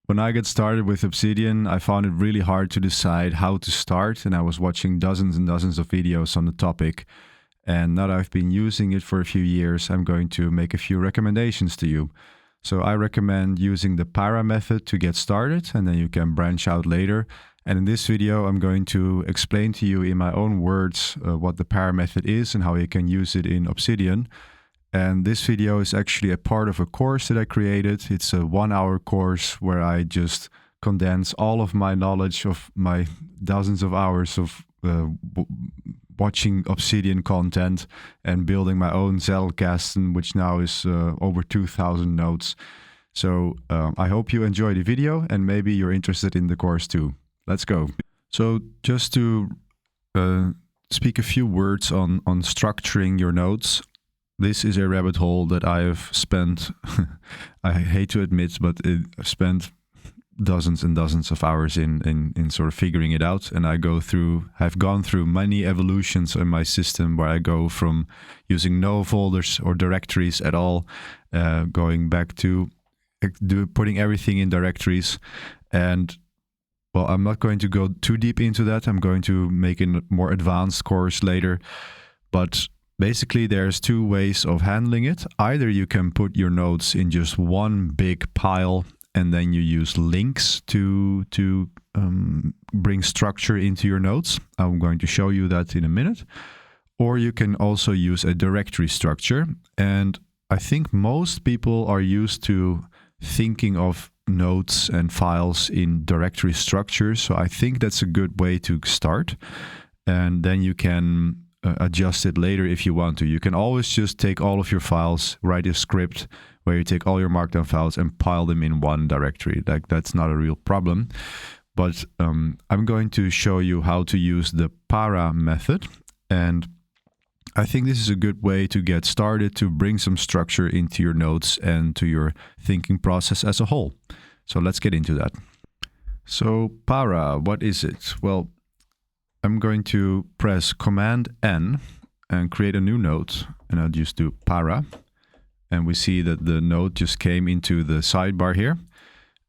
When I got started with Obsidian, I found it really hard to decide how to start, and I was watching dozens and dozens of videos on the topic. And now that I've been using it for a few years, I'm going to make a few recommendations to you. So I recommend using the para method to get started, and then you can branch out later. And in this video, I'm going to explain to you in my own words what the para method is and how you can use it in Obsidian. And this video is actually a part of a course that I created. It's a 1-hour course where I just condense all of my knowledge of my dozens of hours of watching Obsidian content and building my own Zettelkasten, which now is over 2,000 nodes. So I hope you enjoy the video and maybe you're interested in the course too. Let's go. So just to speak a few words on structuring your nodes. This is a rabbit hole that I have spent, I hate to admit, but I've spent dozens and dozens of hours in sort of figuring it out. And I've gone through many evolutions in my system where I go from using no folders or directories at all, going back to putting everything in directories. And well, I'm not going to go too deep into that. I'm going to make a more advanced course later. But basically, there's two ways of handling it. Either you can put your nodes in just one big pile and then you use links to bring structure into your nodes. I'm going to show you that in a minute. Or you can also use a directory structure. And I think most people are used to thinking of nodes and files in directory structures. So I think that's a good way to start. And then you can adjust it later if you want to. You can always just take all of your files, write a script where you take all your markdown files and pile them in one directory. That's not a real problem. But I'm going to show you how to use the para method. And I think this is a good way to get started, to bring some structure into your nodes and to your thinking process as a whole. So let's get into that. So para, what is it? Well, I'm going to press Command N and create a new node, and I'll just do para. And we see that the node just came into the sidebar here.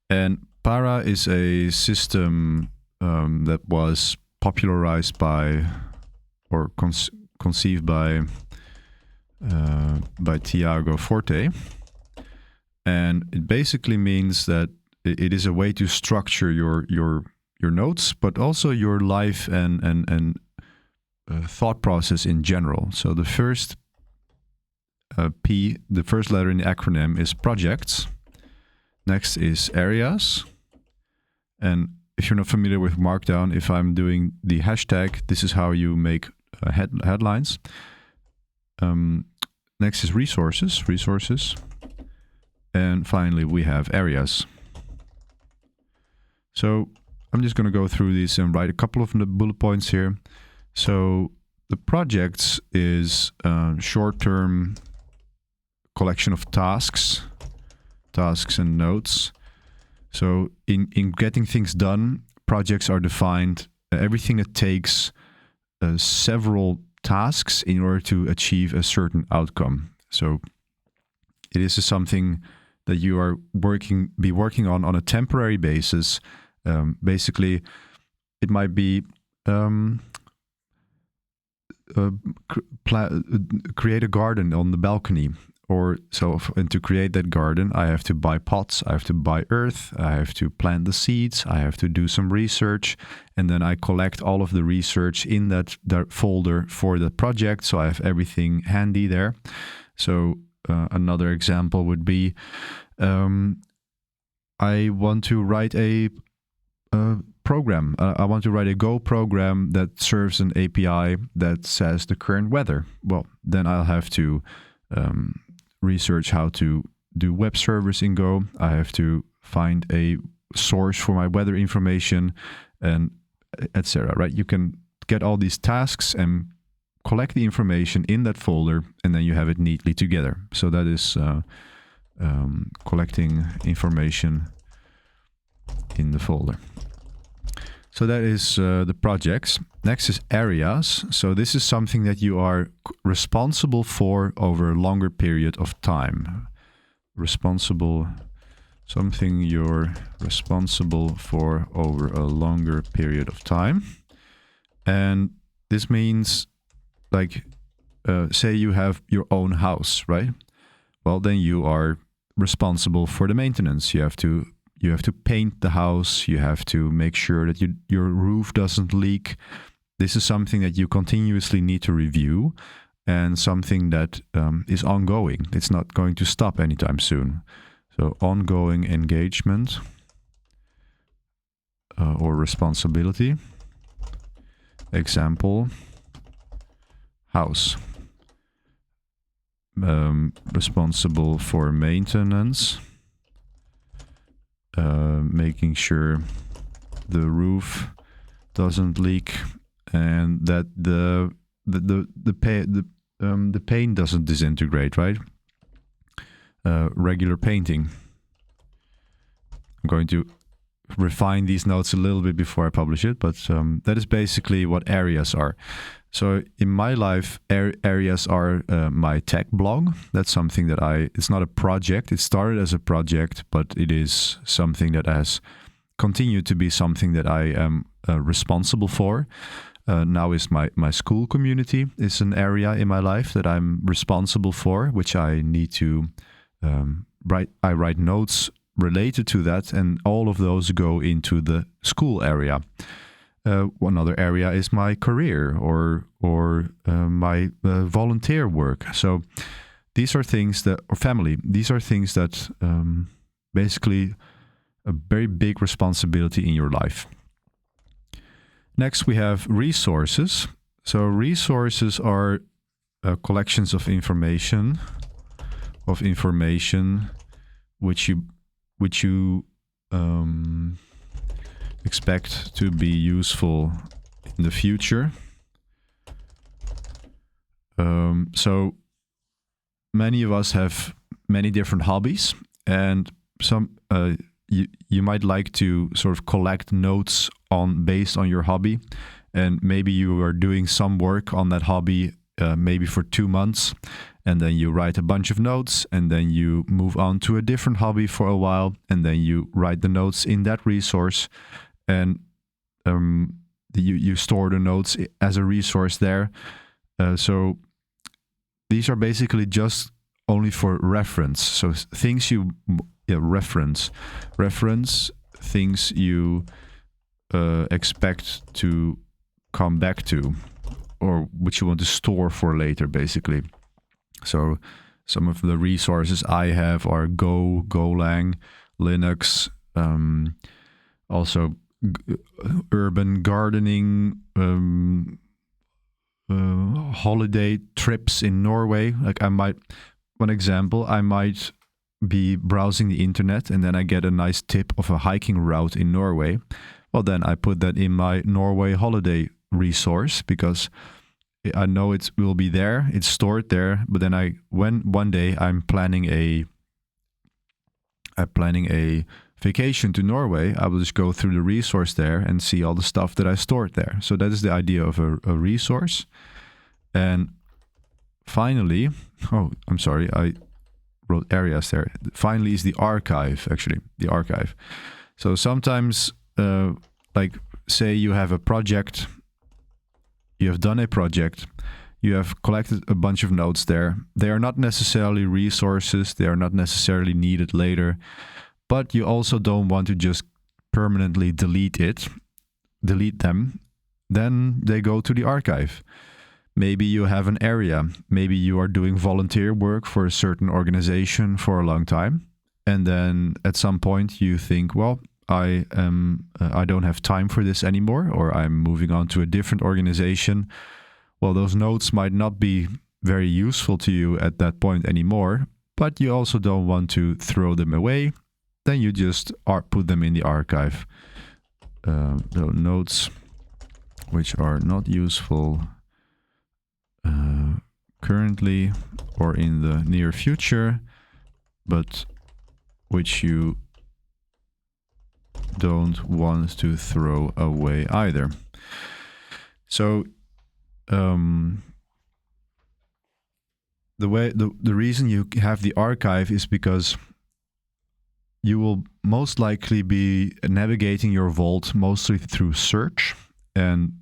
And para is a system that was popularized by, or conceived by Tiago Forte. And it basically means that it is a way to structure your nodes, but also your life and thought process in general. So the first P, the first letter in the acronym, is projects. Next is areas. And if you're not familiar with Markdown, if I'm doing the hashtag, this is how you make headlines. Next is resources. And finally, we have areas. So I'm just going to go through these and write a couple of bullet points here. So the projects is a short-term collection of tasks and nodes. So in getting things done, projects are defined, everything that takes several tasks in order to achieve a certain outcome. So it is something that you are be working on a temporary basis. Basically, it might be create a garden on the balcony, and to create that garden, I have to buy pots, I have to buy earth, I have to plant the seeds, I have to do some research, and then I collect all of the research in that folder for the project, so I have everything handy there. So another example would be, I want to write a program. I want to write a Go program that serves an API that says the current weather. Well, then I'll have to research how to do web servers in Go. I have to find a source for my weather information, and etc. Right? You can get all these tasks and collect the information in that folder, and then you have it neatly together. So that is collecting information in the folder. So that is the projects. Next is areas. So this is something that you are responsible for over a longer period of time. something you're responsible for over a longer period of time. And this means, like, say you have your own house, right? Well, then you are responsible for the maintenance. You have to paint the house. You have to make sure that your roof doesn't leak. This is something that you continuously need to review, and something that is ongoing. It's not going to stop anytime soon. So ongoing engagement or responsibility. Example, house. Responsible for maintenance, making sure the roof doesn't leak, and that the paint doesn't disintegrate, right? Regular painting. I'm going to refine these notes a little bit before I publish it, but that is basically what areas are. So in my life, areas are my tech blog. That's something that it's not a project. It started as a project, but it is something that has continued to be something that I am responsible for. Now is my school community is an area in my life that I'm responsible for, which I need to write. I write notes related to that, and all of those go into the school area. One other area is my career or my volunteer work. So these are things that, or family, these are things that basically a very big responsibility in your life. Next, we have resources. So resources are collections of information which you expect to be useful in the future. So many of us have many different hobbies, and some you might like to sort of collect notes based on your hobby, and maybe you are doing some work on that hobby maybe for 2 months, and then you write a bunch of notes, and then you move on to a different hobby for a while, and then you write the notes in that resource, and you store the notes as a resource there. So these are basically just only for reference. So things you reference things you expect to come back to, or which you want to store for later, basically. So some of the resources I have are Go, Golang, Linux, also urban gardening, holiday trips in Norway. Like I might be browsing the internet, and then I get a nice tip of a hiking route in Norway. Well, then I put that in my Norway holiday resource, because I know it will be there, it's stored there. But then when one day I'm planning a vacation to Norway, I will just go through the resource there and see all the stuff that I stored there. So that is the idea of a resource. And finally, I'm sorry, I wrote areas there. Finally is the archive, actually, the archive. So sometimes, like say you have a project, you have done a project, you have collected a bunch of notes there. They are not necessarily resources, they are not necessarily needed later, but you also don't want to just permanently delete them. Then they go to the archive. Maybe you have an area, maybe you are doing volunteer work for a certain organization for a long time, and then at some point you think, well, I don't have time for this anymore, or I'm moving on to a different organization. Well, those notes might not be very useful to you at that point anymore, but you also don't want to throw them away. Then you just put them in the archive. The notes which are not useful currently or in the near future, but which you don't want to throw away either. So the reason you have the archive is because you will most likely be navigating your vault mostly through search. And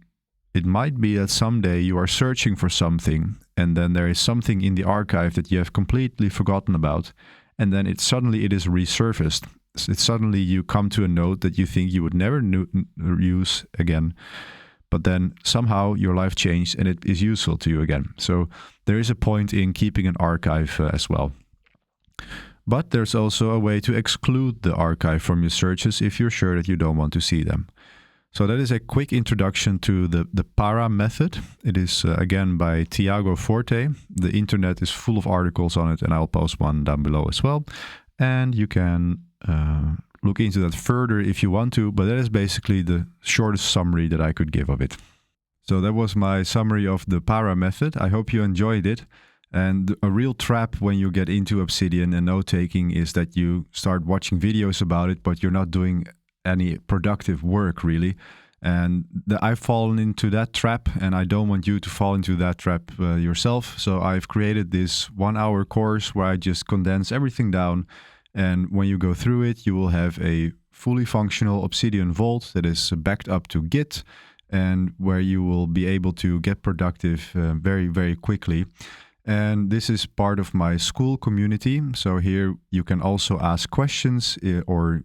it might be that someday you are searching for something, and then there is something in the archive that you have completely forgotten about, and then suddenly it is resurfaced. Suddenly you come to a node that you think you would never use again, but then somehow your life changed and it is useful to you again. So there is a point in keeping an archive as well. But there's also a way to exclude the archive from your searches if you're sure that you don't want to see them. So that is a quick introduction to the para method. It is, again, by Tiago Forte. The internet is full of articles on it, and I'll post one down below as well. And you can look into that further if you want to, but that is basically the shortest summary that I could give of it. So that was my summary of the para method. I hope you enjoyed it. And a real trap when you get into Obsidian and note-taking is that you start watching videos about it, but you're not doing any productive work really. And I've fallen into that trap, and I don't want you to fall into that trap yourself. So I've created this 1-hour course where I just condense everything down. And when you go through it, you will have a fully functional Obsidian Vault that is backed up to Git, and where you will be able to get productive very, very quickly. And this is part of my school community. So here you can also ask questions or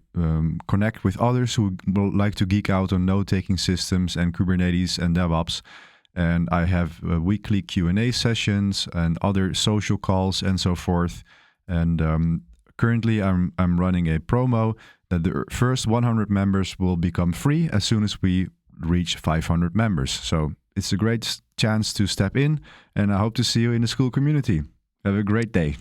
connect with others who will like to geek out on note-taking systems and Kubernetes and DevOps. And I have weekly Q&A sessions and other social calls and so forth. And currently I'm running a promo that the first 100 members will become free as soon as we reach 500 members. So it's a great chance to step in, and I hope to see you in the school community. Have a great day.